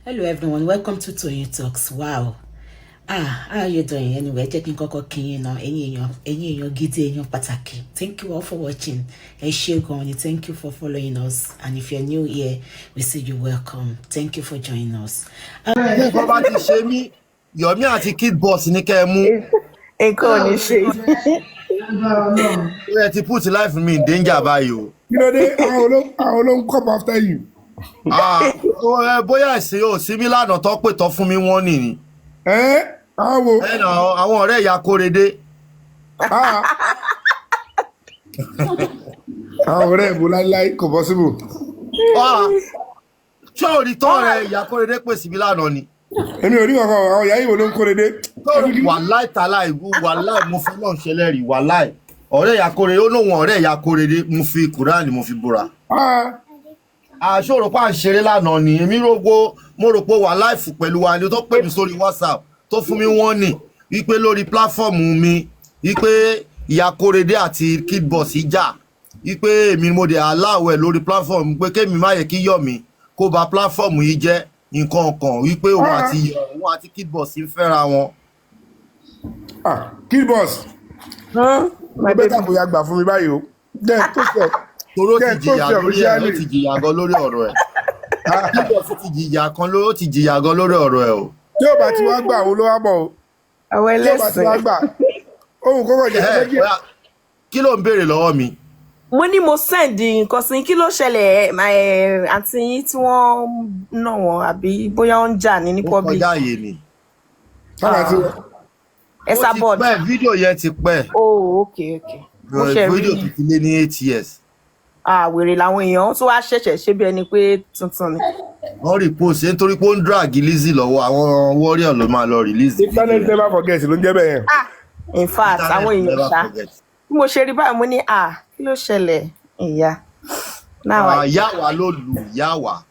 Hello everyone, welcome to Toyeen Talks. Wow. How are you doing? Anyway, checking koko kin na ẹ̀yin gidi èèyàn pàtàkì. Thank you all for watching. Thank you for following us. And if you're new here, we say you welcome. Thank you for joining us. Bá ti ṣe mí, Yomi àti Kid Boss ní kẹ́ mú. Nǹkan ò ní ṣe. Ẹ ti put life me in danger báyìí o. You know they how long come after you. Bóyá ẹ̀sìn ò sí mí lánàá tó pè tán fún mi wọ́n nìyí. How? Àwọn ọ̀rẹ́ ìyá Kórèdé. Àwọn ọ̀rẹ́ ìbò láíláí kò possible. Ṣé ò rí tọ́ ọ̀rẹ́ ìyá Kórèdé pè sí mi lánàá ni? Èmi ò rí kankan àwọn ìyá ìwò ló ń Kórèdé. Wàláì tàláì wàláì mo fi náà ṣẹlẹ́rìí wàláì. Ọ̀rẹ́ ìyá Kórèdé ó lóun ọ̀rẹ́ ìyá Kórèdé mo fi Kùránì mo fi búra. Àṣòro pa ń ṣeré lánàá ni èmi mo rò pé wà láìfù pẹ̀lú wa ni tó pè mí sórí WhatsApp tó fún mi wọ́n ní wípé lórí pláfọ́ọ̀mù mi wípé ìyá Kórèdé àti Kid Boss jà wípé èmi mo dẹ̀ aláwẹ̀ lórí pláfọ́ọ̀mù pé kémi má yẹ kí Yomi kó ba pláfọ́ọ̀mù yìí jẹ́ nǹkan kan wípé òun àti Kid Boss ń fẹ́ra wọn. Kid Boss. Mo bẹ́tà bóyá gbà fún mi báyìí o. Jẹ́ tó fẹ́. Toro ti jìyà lórí ẹ̀ ó ti jìyà gan lórí ọ̀rọ̀ ẹ̀. Kid Boss ti jìyà kan ló ti jìyà gan lórí ọ̀rọ̀ ẹ̀ o. Tí ó bá ti wá gbà wo ló wá bọ̀ o. Àwọn Tí ó bá ti wá ẹlẹ́sìn. gbà. Ohun kọ́kọ́ jẹ́ méjì. Kí ló ń béèrè lọ́wọ́ mi? Mo ní mo send nǹkan sí kí ló ṣẹlẹ̀ àǹtí yín tí wọ́n nà wọ́n àbí bóyá wọ́n ń jà ní public. Kọjá àyè ni. Ẹ sábọ̀d. Ó ti pẹ́ fídíò yẹn ti pẹ́. Oh, okay. Mo ṣe Fídíò rí. tó ti lé ní 8 years. Wèrè làwọn èèyàn tó wá ṣẹ̀ṣẹ̀ ṣe bí ẹni pé tuntun ni. Wọ́n rí post nítorí pé ó ń drag Lizzy lọ́wọ́ àwọn warrior ló máa lọ release. Internet never forget ló ń jẹ́ bẹ́ẹ̀. In fact, àwọn èèyàn ṣá. Bí mo ṣe rí báyìí mo ní kí ló ṣẹlẹ̀ ìyá. Yáwà ló lù Yáwà.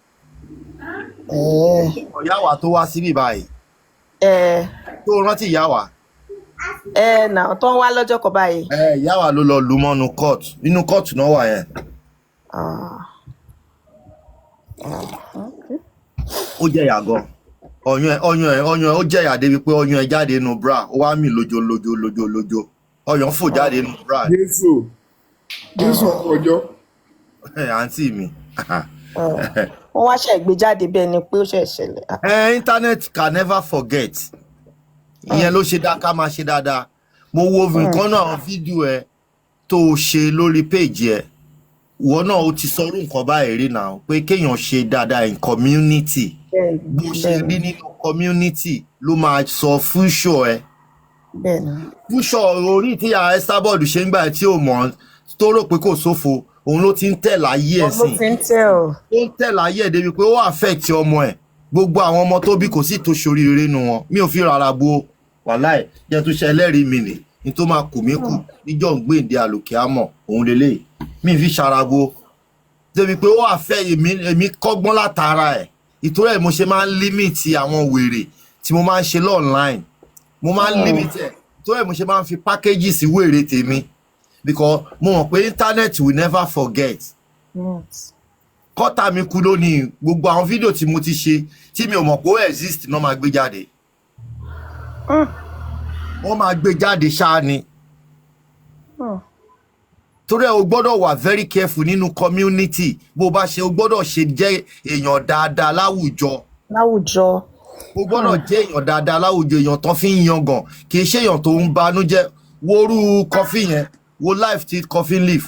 Yáwà tó wá síbí báyìí. Tó rántí Yáwà. Náà tó ń wá lọ́jọ́ kan báyìí. Yáwà ló lọ lù mọ́nu court. Inú court náà wà yẹn. Ó jẹ̀yà gan. Ọyàn ẹ̀ ó jẹ̀yà débi pé ọyàn ẹ̀ jáde nínú bra. Ó wá mì lójo. Ọyàn fò jáde nínú bra. Jésù ọjọ́. Àǹtí mi. Wọ́n wá ṣe gbé jáde bẹ́ẹ̀ ni pé ó ṣe ṣẹlẹ̀. Internet can never forget. Ìyẹn ló ṣe dá ká máa ṣe dáadáa. Mo wo nǹkan náà fídíò ẹ tó ṣe lórí page ẹ. Ìwọ náà ó ti sọrú nǹkan báyìí rí náà pé kéèyàn ṣe dáadáa in community. Bó ṣe rí nínú community ló máa sọ future ẹ. Future orí tí ààrẹ Starboard ṣe ń gbà tí ò mọ̀ tó rò pé kò sófo òun ló ti ń tẹ̀ láyé ẹ̀ sìn. Ó ń tẹ̀ láyé ẹ̀ débi pé ó affect ọmọ ẹ̀. Gbogbo àwọn ọmọ tó bí kò sí tó ṣoríire nu wọn. Mi ò fi rárá bo wàláì jẹ́ tó ṣe ẹlẹ́rìí mi nì ní tó máa kù mí kù níjọ́ ń gbèǹde àlòkè àmọ̀ òun lélẹ̀ mi fi ṣarabo débi pé ó àfẹ́ èmi kọ́gbọ́n látara ẹ̀ ìtorí ẹ̀ mo ṣe máa ń límìtì àwọn wèrè tí mo máa ń ṣe online mo máa ń límìtì ẹ̀ ìtorí ẹ̀ mo ṣe máa ń fi pákéjì sí wèrè tèmi because mo mọ̀ pé internet will never forget kọ́tà mi kú lónìí gbogbo àwọn fídíò tí mo ti ṣe tí mi ò mọ̀ pé ó exist náà máa gbé jáde. Wọ́n máa gbé jáde ṣáá ni. Torí ẹ o gbọ́dọ̀ wà very careful nínú community bó bá ṣe o gbọ́dọ̀ ṣe jẹ́ èèyàn dáadáa láwùjọ. O gbọ́dọ̀ jẹ́ èèyàn dáadáa láwùjọ èèyàn tó fi ń yangàn kì í ṣe èèyàn tó ń banújẹ́ worú kọfí yẹn wo life tí kọfí live.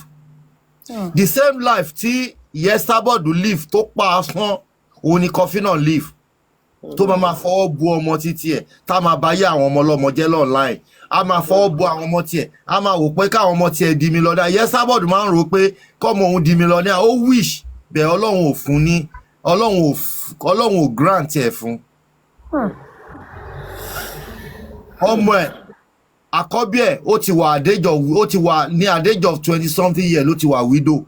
The same life tí ìyẹn Starboard live tó pa asán òun ni kọfí náà live. Tó máa fọwọ́ bu ọmọ títí ẹ̀ tá máa bá yé àwọn ọmọ ọlọ́mọ jẹ́ online a máa fọwọ́ bu àwọn ọmọ tiẹ̀ a máa wò pé káwọn ọmọ tiẹ̀ di mílíọ̀nìà yẹn Starboard máa ń rò pé kọ́mọ òun di mílíọ̀nìà ó wish bẹ́ẹ̀ ọlọ́run ò fún ní ọlọ́run ò grant ẹ̀ fún. Ọmọ ẹ̀ àkọ́bí ẹ̀ ó ti wà ní àdéjọ 20 something year ló ti wà widow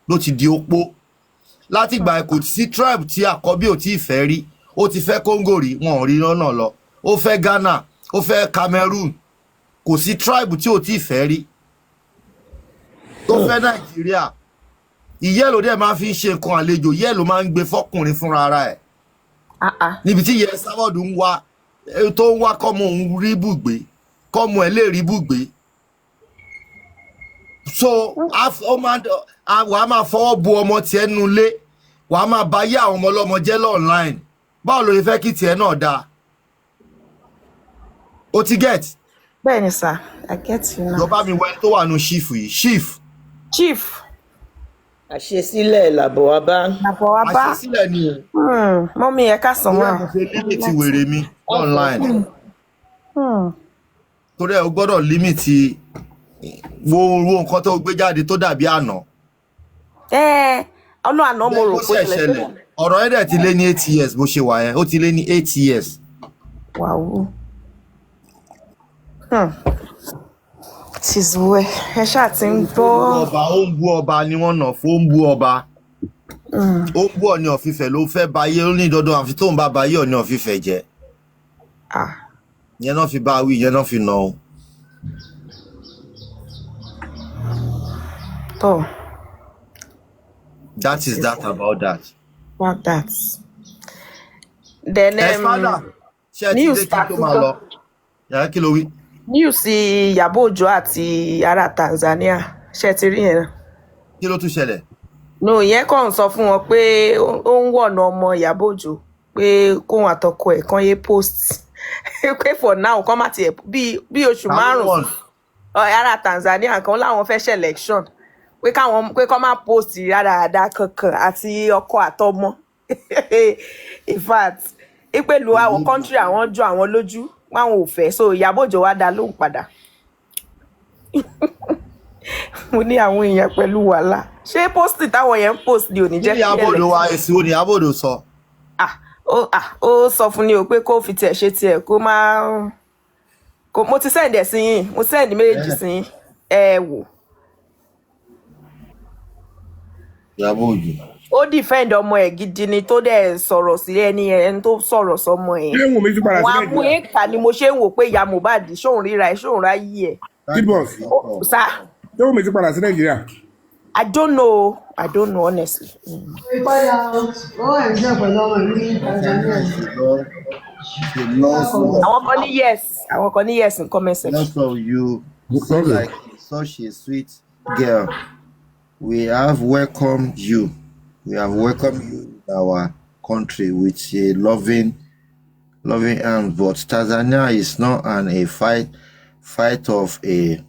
ló ti di opó láti ìgbà kò sí tribe tí àkọ́bí ò tí ì fẹ́ rí. Ó ti fẹ́ Congo rí wọn ò rí lọ́nà lọ ó fẹ́ Ghana ó fẹ́ Cameroon kò sí tribe tí ò tí ì fẹ́ rí tó fẹ́ Nàìjíríà ìyẹ́ ló dẹ̀ máa fi ń ṣe nǹkan àlejò ìyẹ́ ló máa ń gbé fọ́kùnrin fúnra ara ẹ̀ níbi tí yẹ sábọ̀dù ń wá tó ń wá kọ́mọ òun rí bùgbé kọ́mọ ẹ̀ lè rí bùgbé so wàá máa fọwọ́ bu ọmọ tiẹ̀ nu ilé wàá máa bá yé àwọn ọmọ ọlọ́mọ jẹ́ online báwo ló fẹ́ kí tiẹ̀ náà dáa o ti get. Bẹ́ẹ̀ni sir, I get you now. Lọ bá mi wẹ́n tó wà nù chief yìí chief. Àṣesílẹ̀ làbọ̀ wá bá. Àṣesílẹ̀ ni o. Mọ́mí ẹ ká sàn wá. Mo fẹ́ límìtì wèrè mi online. Torí ẹ o gbọ́dọ̀ límìtì wo nǹkan tó gbé jáde tó dàbí àná. Ọlọ́ àná mo rò pé ṣẹlẹ̀. Ọ̀rọ̀ ẹ̀ dẹ̀ ti lé ní 8 years bó ṣe wà yẹn. Ó ti lé ní 8 years. Wow. Tìzúwẹ̀ ẹ ṣáà ti ń gbọ́. Ó ń bú ọba ni wọ́n nà fún ó ń bú ọba. Ó ń bú Ọọ̀ni of Ifẹ̀ ló fẹ́ bayé ó ní dandan àfi tóun bá bayé Ọọ̀ni of Ifẹ̀ jẹ́. Yẹn náà fi bá wí yẹn náà fi nà ó. Tó. That is that about that. About that. Then ṣé ẹ ti dé kí tó máa lọ? Yàrá kí ló wí? News Ìyábọ̀ Òjó àti ará Tanzania ṣe ti rí yẹn. Kí ló tún ṣẹlẹ̀? No, ìyẹn kàn sọ fún wọn pé ó ń wọ̀nà ọmọ Ìyábọ̀ Òjó pé kóhun àtọkọ ẹ̀ kan yé post pé for now kán má tiẹ̀ bí oṣù márùn-ún ará Tanzania kan láwọn fẹ́ ṣe election pé kán má post rádaràda kankan àti ọkọ àtọmọ in fact ìpèlú àwọn country àwọn jọ àwọn lójú wọn ò fẹ́ so Ìyábọ̀ Òjó wá dá lóhùn padà. Mo ní àwọn èèyàn pẹ̀lú wàhálà ṣé post táwọn yẹn ń post ni ò ní jẹ́ kí Ìyábọ̀ Òjó wa èsì wo ni Ìyábọ̀ Òjó sọ. Ó sọ fún ni o pé kó fi tiẹ̀ ṣe tiẹ̀ kó máa mo ti send ẹ̀ sí yín mo send méjèèjì sí yín ẹ wò. Ìyábọ̀ Òjó. Ó defend ọmọ ẹ̀ gidi ni tó dẹ̀ sọ̀rọ̀ sí ẹni tó sọ̀rọ̀ sọmọ ẹ̀. ṣé wọ́n mi tún padà sí Nàìjíríà. Wọ́n á mú èèkà ni mo ṣe ń wò pé ìyá Mohbad ṣóun ríra ẹ̀ ṣóun ráyé ẹ̀. Kidboss. Sá. ṣé wọ́n mi tún padà sí Nàìjíríà? I don't know honestly. Àwọn kan ní yes in comment section. Not for you. Seem like such a sweet girl. We have welcomed you. We have welcomed you in our country with a loving hand. But Tanzania is not a fight of a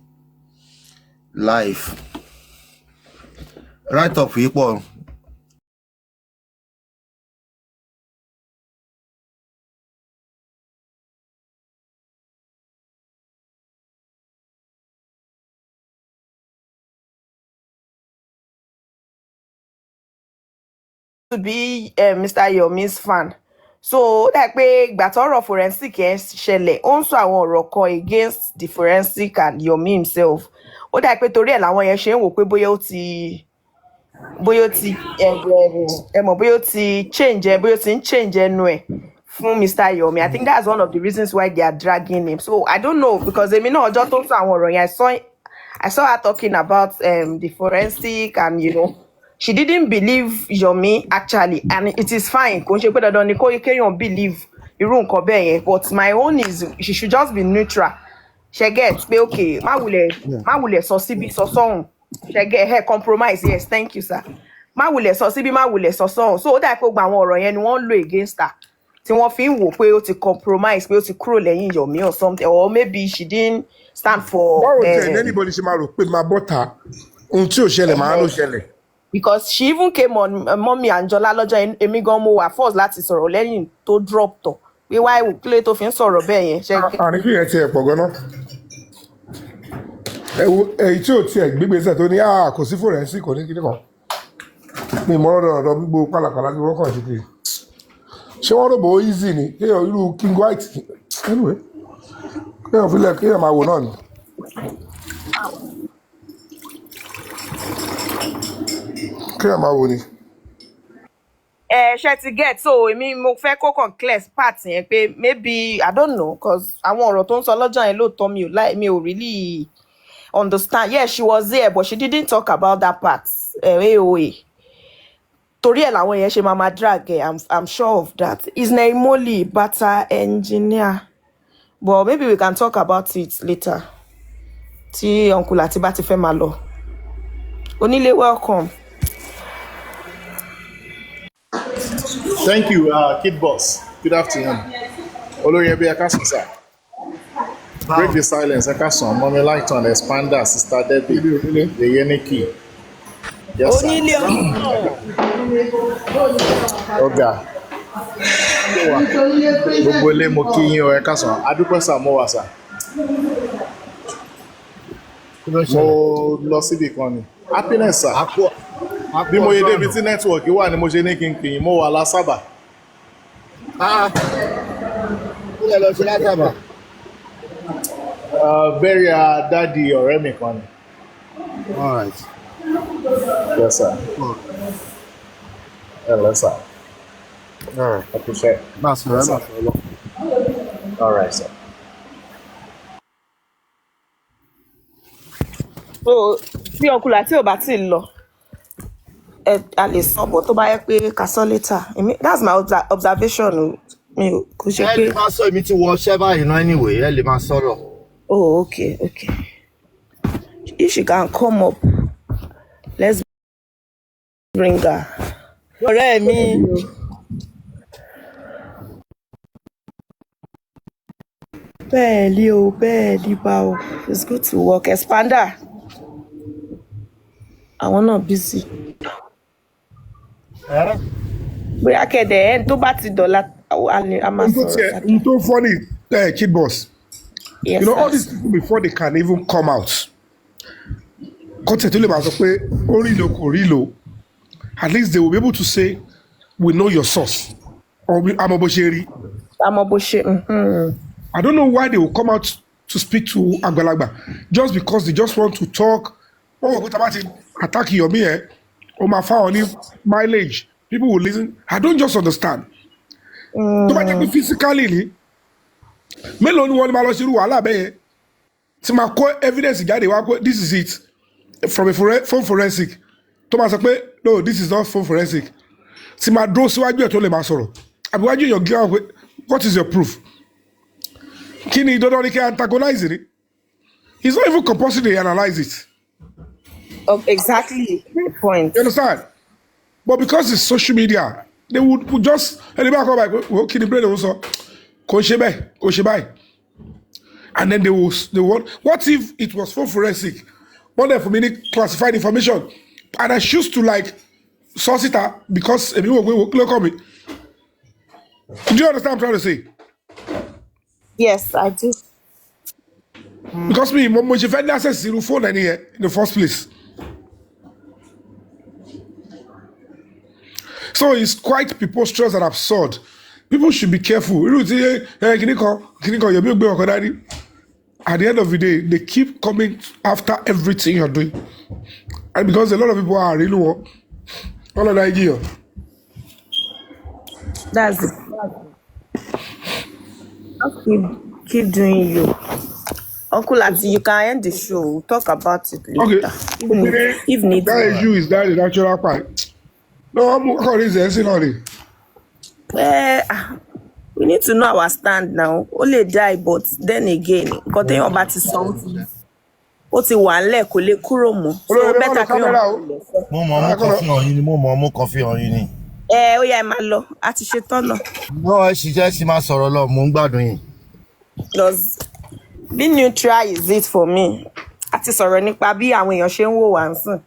life. Right of people. To be Mr. Yomi's fan. So that pé ìgbà tọ́rọ̀ forensic yẹn ṣẹlẹ̀ ó ń sọ àwọn ọ̀rọ̀ kan against the forensic and Yomi himself. Ó dà pé torí ẹ̀ làwọn yẹn ṣe ń wò pé bóyá ó ti change ẹnu ẹ̀ fún Mr. Yomi. I think that's one of the reasons why they are dragging him. So I don't know because èmi náà ọjọ́ tó ń sọ àwọn ọ̀rọ̀ yẹn I saw her talking about the forensic and she didn't believe Yomi actually, and it is fine. Kò ṣe pé dandan ni kó kéèyàn believe irú nǹkan bẹ́ẹ̀ yẹn, but my own is she should just be neutral. She get pé okay, má wulẹ̀ sọ síbi sọ sọ́hùn. She get her compromise. Yes, thank you sir. Má wulẹ̀ sọ síbi má wulẹ̀ sọ sọ́hùn. So ó dà pé gba àwọn ọ̀rọ̀ yẹn ni wọ́n lò against her. Tí wọ́n fi ń wò pé ó ti compromise, pé ó ti kúrò lẹ́yìn Yomi or something, or maybe she didn't stand for. Báwo tẹ̀ anybody ṣe máa rò pé máa bọ́ta ohun tí ò ṣẹlẹ̀ máa ló ṣẹlẹ̀. Because she even came on Mommy Anjola lọ́jọ́ èmi gan mo wà force láti sọ̀rọ̀ lẹ́yìn tó drop tọ̀ pé why kílé tó fi ń sọ̀rọ̀ bẹ́ẹ̀ yẹn. Àní kí yẹn tiẹ̀ pọ̀ gan-an. Èyí tí ò tiẹ̀ gbígbésẹ̀ tó ní kò sí forensic kò ní kíní kan. Mi mọ́ ọ̀dọ̀ gbogbo pálapàla tí wọ́n kàn sí kiri. Ṣé wọ́n rò bó easy ni kéèyàn irú King White anyway kéèyàn fi lẹ̀ kéèyàn máa wò náà ni. Kéèyàn máa wò ni. Ṣe ti get so èmi mo fẹ́ kó kàn clear part yẹn pé maybe I don't know cause àwọn ọ̀rọ̀ tó ń sọ lọ́jọ́ yẹn lóòótọ́ mi ò really understand. Yeah, she was there but she didn't talk about that part. AOA. torí ẹ̀ làwọn yẹn ṣe máa drag ẹ̀. I'm sure of that. Is Naimoli Bata engineer? But maybe we can talk about it later. Tí Uncle Lati bá ti fẹ́ máa lọ. Onílé, welcome. Thank you, Kid Boss. Good afternoon. Olori Ebi Akason, sir. Break the silence, Akason. Mommy Lighton, Expander, Sister Debbie, the Yeniki. Yes, sir. Onílé Ọ̀gá. Gbogbo ilé mo kí yín o, Akason. Adúpẹ́ sà mo wà sà. Mo lọ síbì kan ni. Happiness, sir. Bí mo yé débi tí nẹ́tíwọ̀kì wà ni mo ṣe ní kí n pè yín, mo wà lásábà. Ilé lọ sí látàbà. Bẹ́ẹ̀rì dáàdi ọ̀rẹ́ mi kan ni. All right. Yes, sir. Hello, sir. All right. I appreciate it. That's Yes, right. sir. All right, sir. So, tí Uncle Lati ò bá ti lọ, a lè sọ bọ̀ tó bá yẹ pé ká sọ later. That's my observation. Mi ò kò ṣe Ẹ pé. lè máa sọ èmi tí wọ ṣẹ́ báyìí náà anyway, ẹ lè máa sọ̀rọ̀. Oh, okay. If she can come up, let's bring her. Ọ̀rẹ́ mi. Bẹ́ẹ̀ ni bá o. It's good to work. Expander. Àwọn náà busy. Bóyá kẹ̀dẹ̀ ẹ̀ tó bá ti dọ̀la, a máa sọ̀rọ̀. N tó funny, Kid Boss. Yes, You know, all sir. these people before they can even come out. Content tó lè máa sọ pé ó rí lo kò rí lo. At least they will be able to say, we know your source. Or àmọ́ bó ṣe rí. Àmọ́ bó ṣe. I don't know why they will come out to speak to Agbalagba just because they just want to talk. Oh, but about attack Yomi, or my family mileage. People will listen. I don't just understand. Tó bá jẹ́ pé physically ni, mélòó ni wọ́n máa lọ ṣerú wàhálà bẹ́ẹ̀ yẹn? Tí máa kó evidence jáde wá pé this is it from a phone forensic. Tó máa sọ pé no, this is not phone forensic. Tí máa dúró síwájú ẹ̀ tó lè máa sọ̀rọ̀. Àbíwájú èèyàn gé àwọn pé what is your proof? Kí ni dandan ni kí antagonize it? It's not even compulsory to analyze it. Exactly. Great point. You understand? But because it's social media, they would just anybody come back, well, kí ni brain also kò ṣe báyìí. And then they want, what if it was for forensic? One day for me classified information. And I choose to like source it out because if you will look at me. Do you understand what I'm trying to say? Yes, I do. Because me, mo ṣe fẹ́ ní access to phone in the first place. So it's quite preposterous and absurd. People should be careful. At the end of the day, they keep coming after everything you're doing. And because a lot of people are really all of the idea. That's it. Keep doing you. Uncle Lati, you can end the show. We'll talk about it later. Okay. If need That issue is that the natural part. No, I'm not reason. We need to know our stand now. Only die, but then again, because they are about to something. Ó ti wà ńlẹ̀ kò lè kúrò mọ́. So better kí wọ́n. Mo mọ̀ ọmú kan fi hàn yín ni. Ó yá ẹ máa lọ. A ti ṣe tán náà. Bọ́ ẹ ṣiṣẹ́ sí máa sọ̀rọ̀ lọ, mò ń gbádùn yín. Because being neutral is it for me. A ti sọ̀rọ̀ nípa bí àwọn èèyàn ṣe ń wò wá ń sìn.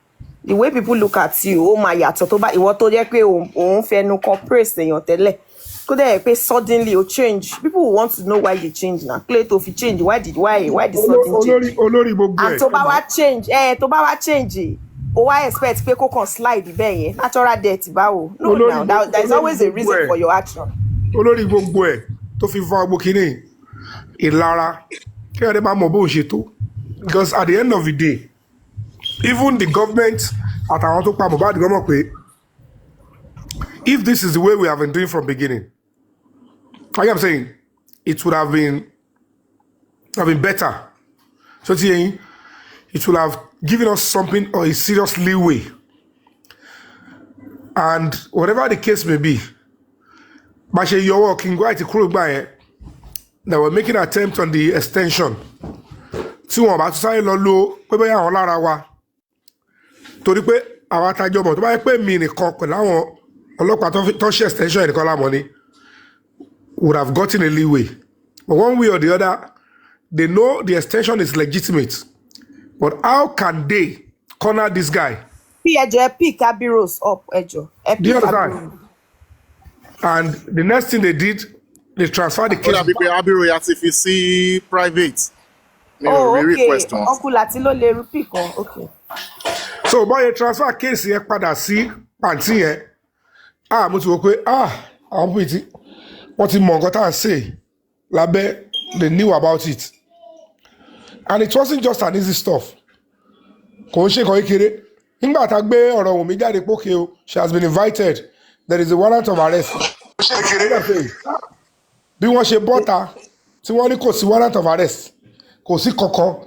The way people look at you, ó máa yàtọ̀ tó bá ìwọ tó jẹ́ pé òun fẹnu kan praise èèyàn tẹ́lẹ̀. Kó dẹ̀ pé suddenly you change. People will want to know why you change now. Clay to fi change. Why the sudden change? Olori gbogbo ẹ̀. And tó bá wá change. O wá expect pé kó kàn slide bẹ́ẹ̀ yẹn. Natural death báwo? No, now there is always a reason for your action. Olori gbogbo ẹ̀ tó fi fún agbo kínní ìlara kí ẹni máa mọ̀ bó ṣe tó. Because at the end of the day, even the government àtàwọn tó pa Mohbad gbọ́mọ̀ pé if this is the way we have been doing from beginning, like I'm saying, it would have been better. So it would have given us something or a serious leeway. And whatever the case may be, bá ṣe yọwọ́ King White kúrò gbà yẹn, they were making an attempt on the extension. Tí wọ́n bá tún sáré lọ lo pé bóyá àwọn lára wa. Torí pé àwọn atajọ́ mọ̀ tó bá yẹ pé mi nìkan pẹ̀lú àwọn ọlọ́pàá tó ṣe extension ẹnìkan lámọ̀ ni would have gotten a leeway. But one way or the other, they know the extension is legitimate. But how can they corner this guy? Bí ẹjọ́ ẹ pick Abiros up ẹjọ́. Do you understand? And the next thing they did, they transferred the Ó case. dàbí pé Abiru ya ti fi sí private. Mi ò Oh, rí okay. request wọn. Uncle Lati ló lè rí pick on. Okay. So bọ́yẹ transfer case yẹn padà sí pàǹtí yẹn. Mo ti wò pé àwọn pè tí wọ́n ti mọ nǹkan tá à ń ṣe lábẹ́, they knew about it. And it wasn't just an easy stuff. Kò ń ṣe nǹkan kékeré. Nígbà tá a gbé ọ̀rọ̀ Wùnmí jáde pókè o, she has been invited. There is a warrant of arrest. Bí wọ́n ṣe bọ́ta tí wọ́n ní kò sí warrant of arrest, kò sí kankan.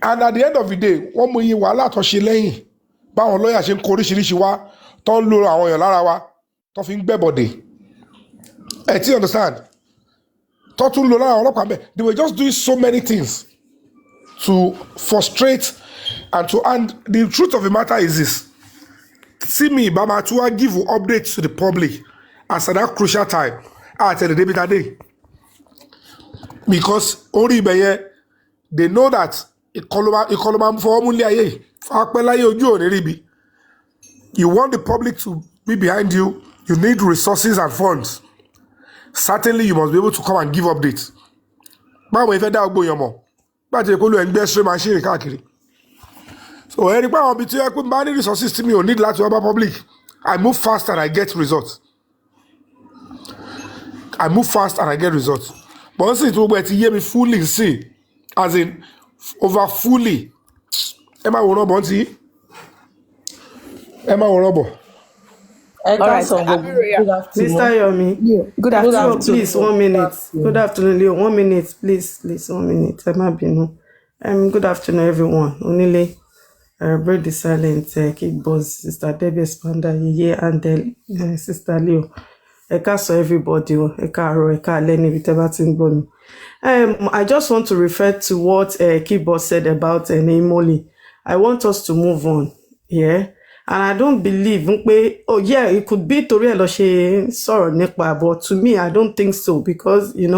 And at the end of the day, wọ́n mú iye wàhálà tó ṣe lẹ́yìn. Báwọn lọ́ọ̀yà ṣe ń kó oríṣiríṣi wá, tó ń lo àwọn èèyàn lára wa, tó fi ń gbẹ́bọ̀dè. Ẹ ti understand? Tó tún lo lára ọlọ́pàá bẹ́ẹ̀. They were just doing so many things to frustrate and the truth of the matter is this. See me, Bama Tua give you updates to the public at that crucial time. I tell the debit day. Because only by they know that you want the public to be behind you, you need resources and funds. Certainly you must be able to come and give updates. So any power between money resources to me or need that to our public. I move fast and I get results. I move fast and I get results. But once it will be hear me fully see, as in over fully. Emma will not bounty. Emma will not. All right. Good afternoon. Mr. Yomi. Good afternoon. Please, 1 minute. Good afternoon, Leo. 1 minute, please, 1 minute. Good afternoon, everyone. Only break the silence. Kick boss, Sister Debbie Spanda, Yeye, and Sister Leo. So everybody, I just want to refer to what Kick boss said about Neimoli. I want us to move on. Yeah. And I don't believe, it could be Tori Eloshe sorrow Nekpa, but to me, I don't think so because, and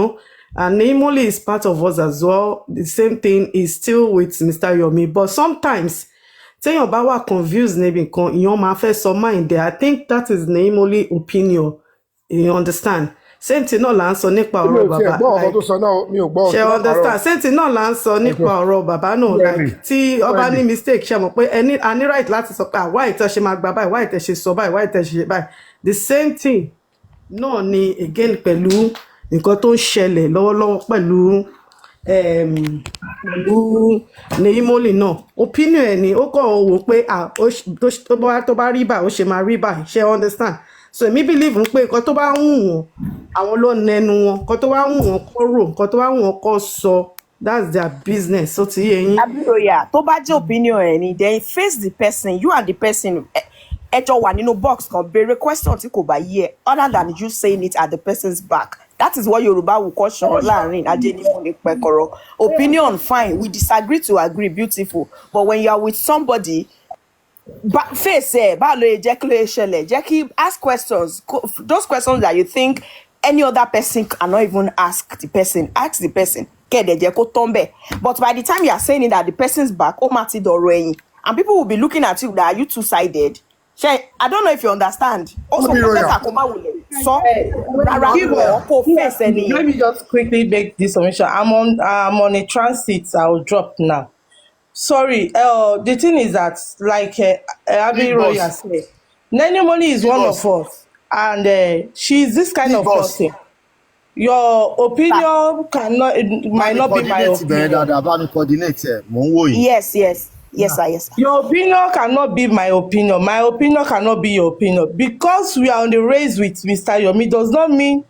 Neimoli is part of us as well. The same thing is still with Mr. Yomi. But sometimes, say your bawa confused, maybe your man first or mind there. I think that is Neimoli opinion. You understand? Same thing not answer nípa ọ̀rọ̀ bàbá. Ṣé understand? Same thing not answer nípa ọ̀rọ̀ bàbá no like tí ọba ní mistake ṣe mọ̀ pé ẹni a ní right láti sọ pé why ìtẹ́ ṣe máa gbà báyìí, why ìtẹ́ ṣe sọ báyìí, why ìtẹ́ ṣe báyìí. The same thing náà ni again pẹ̀lú nǹkan tó ń ṣẹlẹ̀ lọ́wọ́lọ́wọ́ pẹ̀lú Neimoli náà. Opinion ẹ̀ ni ó kàn wò pé tó bá rí báyìí ó ṣe máa rí báyìí. Ṣé understand? So me believe pé nǹkan tó bá wù wọ́n àwọn ló nẹnu wọn, nǹkan tó bá wù wọ́n kó rò, nǹkan tó bá wù wọ́n kó sọ, that's their business. So ti yé yín. Abiroya tó bá jẹ́ opinion ẹ̀ ni then face the person, you and the person ẹjọ́ wà nínú box kan béèrè question tí kò bá yé other than you saying it at the person's back. That is what Yoruba will call ṣọ̀rọ̀ láàrin ajénímọ̀ ní pẹ̀kọ̀rọ̀. Opinion fine, we disagree to agree, beautiful, but when you are with somebody face ask questions, those questions that you think any other person cannot even ask the person, ask the person. But by the time you are saying it at the person's back, and people will be looking at you that are you two-sided. I don't know if you understand. Also, Let me just quickly make this submission. I'm on a transit. I'll drop now. Sorry, the thing is that, like Abi Roya said, Neimoli is one of us, and she's this kind of person. Your opinion might not be my opinion. Yes. Your opinion cannot be my opinion. My opinion cannot be your opinion. Because we are on the race with Mr. Yomi does not mean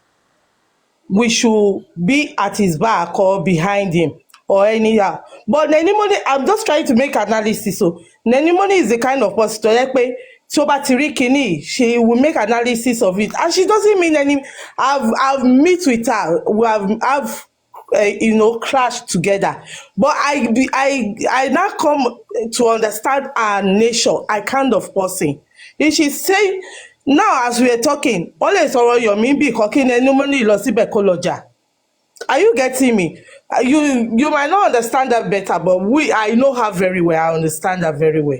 we should be at his back or behind him. Or anyhow, but Neimoli, I'm just trying to make analysis. So Neimoli is the kind of person she will make analysis of it, and she doesn't mean any. I've meet with her. We have crashed together. But I now come to understand her nature, I kind of person. If she say now as we are talking, always Yomi be cooking and nobody lost it. Are you getting me? You might not understand that better, but I know her very well. I understand her very well.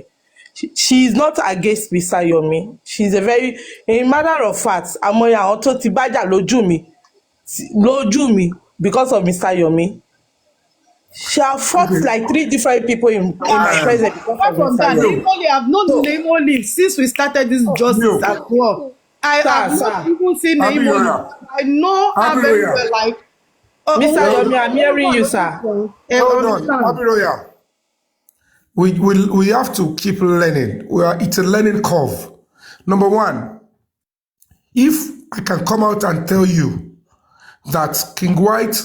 She is not against Mr. Yomi. She's a matter of fact, Amoya Auto Tibaja Lojumi because of Mr. Yomi. She have fought like 3 different people in my presence because Apart of from Mr. that, Yomi. Imoli, I've known Imoli since we started this justice as well. I have not even seen Imoli. I know her very well. Like, Mr. Yomi, I'm hearing you, sir. Hold on, Fabiyi. We have to keep learning. It's a learning curve. Number one, if I can come out and tell you that King White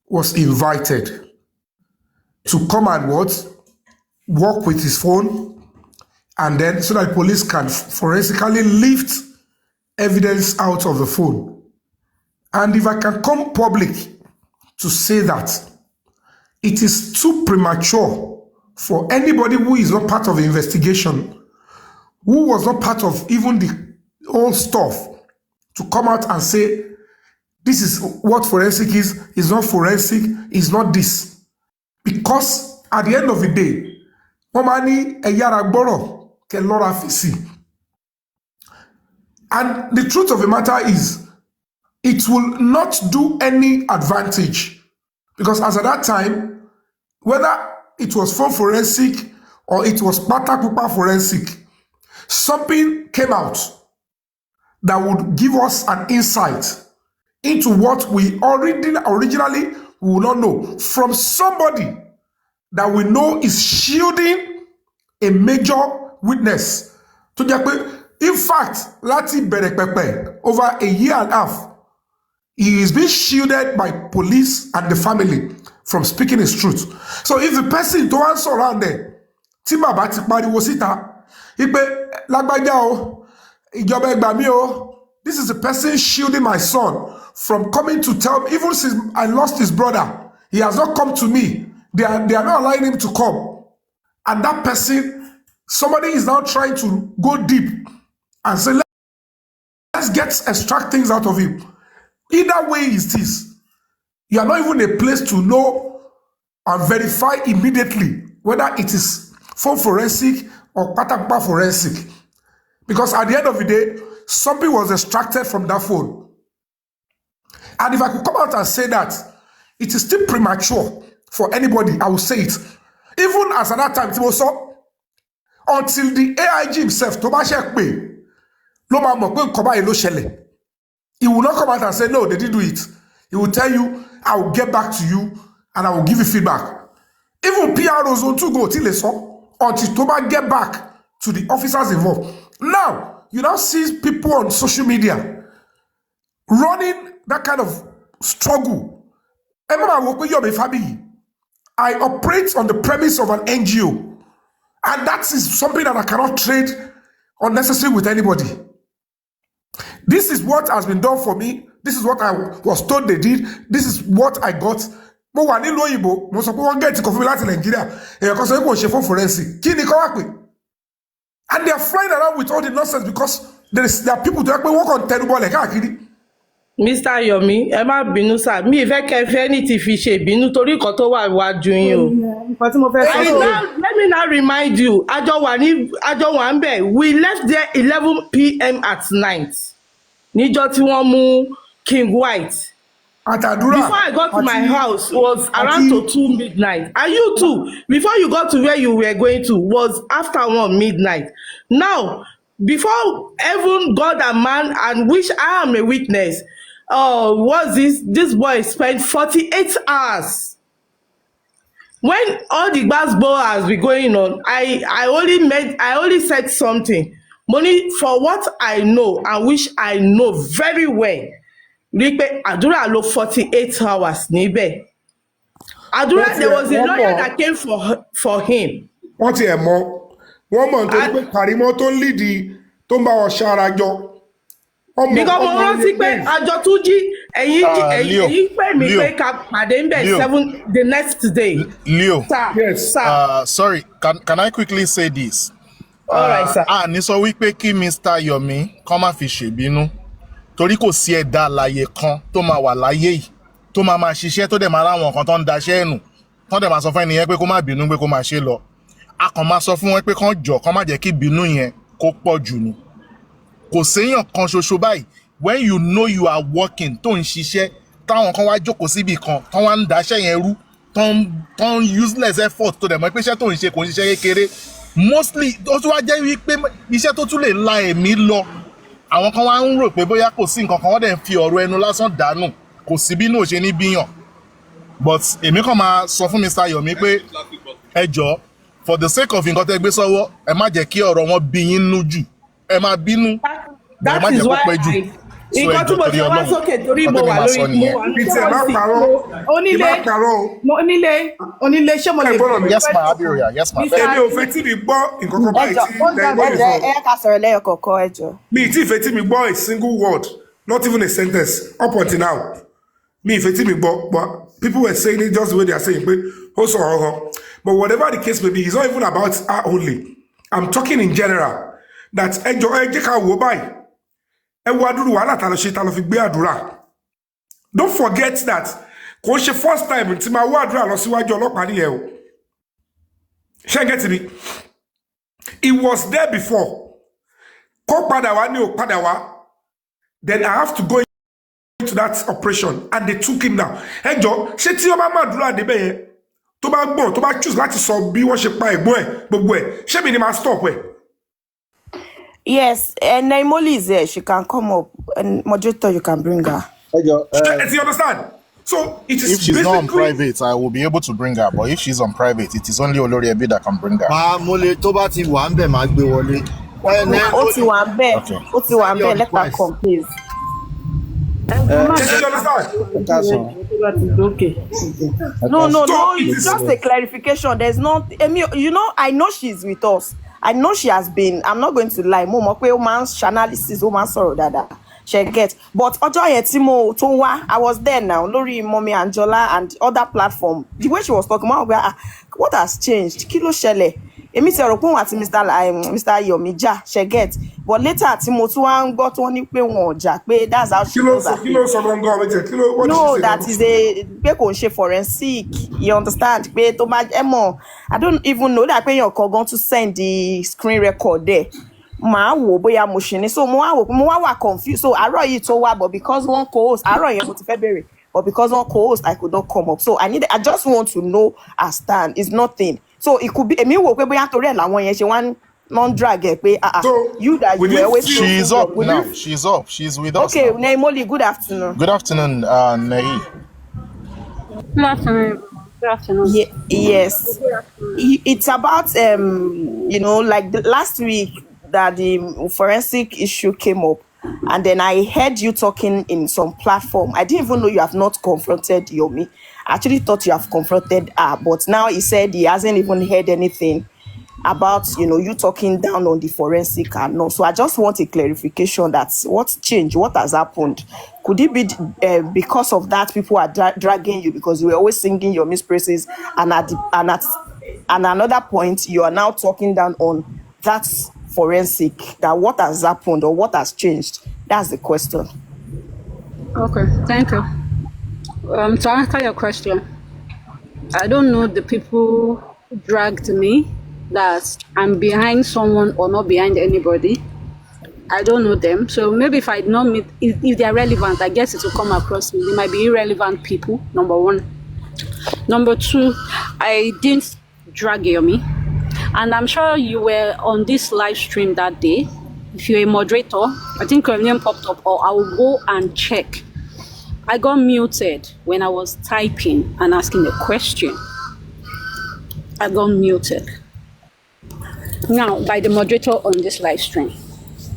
was invited to come and work with his phone, and then so that police can forensically lift evidence out of the phone. And if I can come public to say that it is too premature for anybody who is not part of the investigation, who was not part of even the whole stuff, to come out and say, this is what forensic is not forensic, is not this. Because at the end of the day, and the truth of the matter is, it will not do any advantage. Because as at that time, whether it was phone forensic or it was patakupa forensic, something came out that would give us an insight into what we originally we will not know from somebody that we know is shielding a major witness. In fact, Lati Berekpepe, over a year and a half, he is being shielded by police and the family from speaking his truth. So if the person to answer around there, Timba Bati pariwo síta, ipe lágbájá o, ìjọba ẹ gbà mí o, this is the person shielding my son from coming to tell me, even since I lost his brother, he has not come to me. They are not allowing him to come. And that person, somebody is now trying to go deep and say, let's extract things out of him. Either way is this. You are not even a place to know and verify immediately whether it is phone forensic or patakpa forensic. Because at the end of the day, something was extracted from that phone. And if I could come out and say that it is still premature for anybody, I will say it. Even as at that time, until the AIG himself, he will not come out and say, no, they didn't do it. He will tell you, I will get back to you and I will give you feedback. Even PROs don't go till until Toba get back to the officers involved. Now, you now see people on social media running that kind of struggle. I operate on the premise of an NGO. And that is something that I cannot trade unnecessarily with anybody. This is what has been done for me. This is what I was told they did. This is what I got. Mo wà nílùú òyìnbó, mo sọ pé wọ́n get confirmed láti Nigeria. Èèyàn kan sọ pé kò ṣe fún forensic. Kí ni kọ́ wá pè? And they are flying around with all the nonsense because there are people to work on terrible like káàkiri. Mr. Yomi, ẹ má bínú sá, mi ìfẹ́ kẹfẹ́ ní ti fi ṣe ìbínú torí nǹkan tó wà wájú yín o. Let me now remind you, àjọ wà ń bẹ̀, we left there 11 p.m. at night. Níjọ́ tí wọ́n mú King White. Before I got to my house, it was around to 2 midnight. And you too, before you got to where you were going to, was after 1 midnight. Now, before even God and man, and which I am a witness, this boy spent 48 hours. When all the basketball has been going on, I only said something. Money for what I know and which I know very well. Adura lo 48 hours níbẹ̀. Adura, there was a lawyer that came for him. Wọ́n ti ẹ̀ mọ̀, wọ́n mọ̀ nítorí pé Karimo tó ń lead tó ń bá wọn ṣarajọ. Because mo rántí pé àjọ tún jí ẹ̀yin pè mí pé ká pàdé ń bẹ̀ 7 the next day. Leo, Sir, yes. sir. Sorry, can I quickly say this? All right, sir. Ní sọ wípé kí Mr. Yomi kó má fi ṣèbínú torí kò sí ẹ̀dá alààyè kan tó máa wà láyé yìí tó máa ṣiṣẹ́ tó dẹ̀ máa ráwọn kan tó ń daṣẹ́ ẹ̀nù tó dẹ̀ máa sọ fún ẹnìyẹn pé kó má bínú pé kó máa ṣe lọ. A kàn máa sọ fún wọn pé kán jọ kán má jẹ́ kí bínú yẹn kó pọ̀ jù ni. Kò séèyàn kan ṣoṣo báyìí when you know you are working tó ń ṣiṣẹ́ táwọn kan wá jókòó síbì kan tó wá ń daṣẹ́ yẹn rú tó ń useless effort tó dẹ̀ mọ̀ pé iṣẹ́ tó ń ṣe kò ń ṣiṣẹ́ kékeré mostly ó tún wá jẹ́ wípé iṣẹ́ tó tún lè la ẹ̀mí lọ àwọn kan wá ń rò pé bóyá kò sí nǹkan kan wọ́n dẹ̀ ń fi ọ̀rọ̀ ẹnu lásán dànù kò sí bí náà ṣe ní bíyàn but èmi kàn máa sọ fún Mr. Yomi pé ẹ jọ̀ọ́ for the sake of nǹkan tẹ́ gbé sọ́wọ́ ẹ má jẹ́ kí ọ̀rọ̀ wọn bí yín nú jù ẹ má bínú ẹ má jẹ́ kó pẹ́ jù. Nǹkan tí mo ti wá sókè torí mo wà lórí onílé ṣé mo lè. Yes ma Abiroya, yes ma. Èmi ò fẹ́ tí mi gbọ́ nǹkan kan báyìí tí Naimoli sọ. Ẹ ká sọ̀rọ̀ lẹ́yọ̀ kọ̀ọ̀kan ẹjọ́. Mi ì tí ìfẹ́ tí mi gbọ́ a single word, not even a sentence, up until now. Mi ìfẹ́ tí mi gbọ́, but people were saying it just the way they are saying pé ó sọ̀rọ̀ ọ̀rọ̀. But whatever the case may be, it's not even about her only. I'm talking in general. That ẹjọ́ ẹ jẹ́ ká wò báyìí. Ẹ wo adúrú wàhálà tá lọ ṣe tá lọ fi gbé àdúrà. Don't forget that kò ṣe first time tí máa wá àdúrà lọ síwájú ọlọ́pàá nìyẹn o. Ṣé get me? He was there before. Kó padà wá ní ò padà wá. Then I have to go into that operation and they took him down. Ẹjọ́ ṣé tí ọba máa dúró àdébẹ̀ yẹn tó bá gbọ́ tó bá choose láti sọ bí wọ́n ṣe pa ẹ̀gbọ́n ẹ̀ gbogbo ẹ̀ ṣé mi ni máa stop ẹ̀? Yes, and Naimoli is there. She can come up. And moderator, you can bring her. Do you understand? So it is if she's not on private, I will be able to bring her. But if she's on private, it is only Olori Ebi that can bring her. Mole tó bá ti wà ńbẹ̀ máa gbé wọlé. Ó ti wà ńbẹ̀. Let her come, please. Do you understand? Okay. No. It's just a clarification. There's not. You know, I know she's with us. I know she has been. I'm not going to lie. Mo mọ̀ pé ó máa ń analysis, ó máa ń sọ̀rọ̀ dáadáa. She get. But ọjọ́ yẹn tí mo tó wá, I was there now. Lórí Mommy Anjola and other platform. The way she was talking about, what has changed? Kí ló ṣẹlẹ̀? Èmi ti rò pé òun àti Mr. Yomi jà. She get. But later tí mo tún wá ń gbọ́ tí wọ́n ní pé wọn ò jà pé that's how she knows that. Kí ló sọ gangan méjì? Kí ló what no, that is a pé kò ń ṣe forensic. You understand? Pé tó bá I don't even know that pé èèyàn kan gan to send the screen record there. Màá wò bóyá mo ṣe ni. So mo wá wà confused. So àárọ̀ yìí tó wá but because one co-host àárọ̀ yẹn mo ti fẹ́ bẹ̀rẹ̀. But because one co-host I could not come up. So I just want to know her stand. It's nothing. So it could be èmi wò pé bóyá torí ẹ̀ làwọn yẹn ṣe wá non-drag ẹ̀ pé So you that you always she's up now. She's up. She's with us. Okay, now. Naimoli, good afternoon. Good afternoon, Nahi. Good afternoon. Good afternoon. Yes. It's about like last week that the forensic issue came up, and then I heard you talking in some platform. I didn't even know you have not confronted Yomi. I actually thought you have confronted her, but now he said he hasn't even heard anything about you talking down on the forensic and no. So I just want a clarification that what's changed, what has happened. Could it be because of that people are dragging you because you were always singing your mispraises, and at another point you are now talking down on that forensic, that what has happened or what has changed? That's the question. Okay, thank you. To answer your question, I don't know the people who dragged me, that I'm behind someone or not behind anybody. I don't know them. So maybe if I don't meet, if they're relevant, I guess it will come across me. They might be irrelevant people, number one. Number two, I didn't drag Yomi. And I'm sure you were on this live stream that day. If you're a moderator, I think your name popped up, or I will go and check. I got muted when I was typing and asking a question. I got muted. Now, by the moderator on this live stream.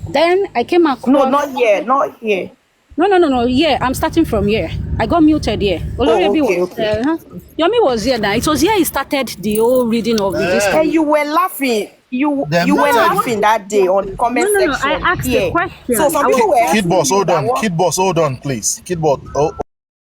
Then I came across... No, not here. No. Yeah, I'm starting from here. I got muted here. Okay. Yomi was here now. It was here he started the whole reading of the discussion. And you were laughing. you Them you were said laughing that day on the comment No. I section asked a here. question. So some I was people were Kid asking boss, you hold that on. what Kid boss, hold on, please. Kid boss,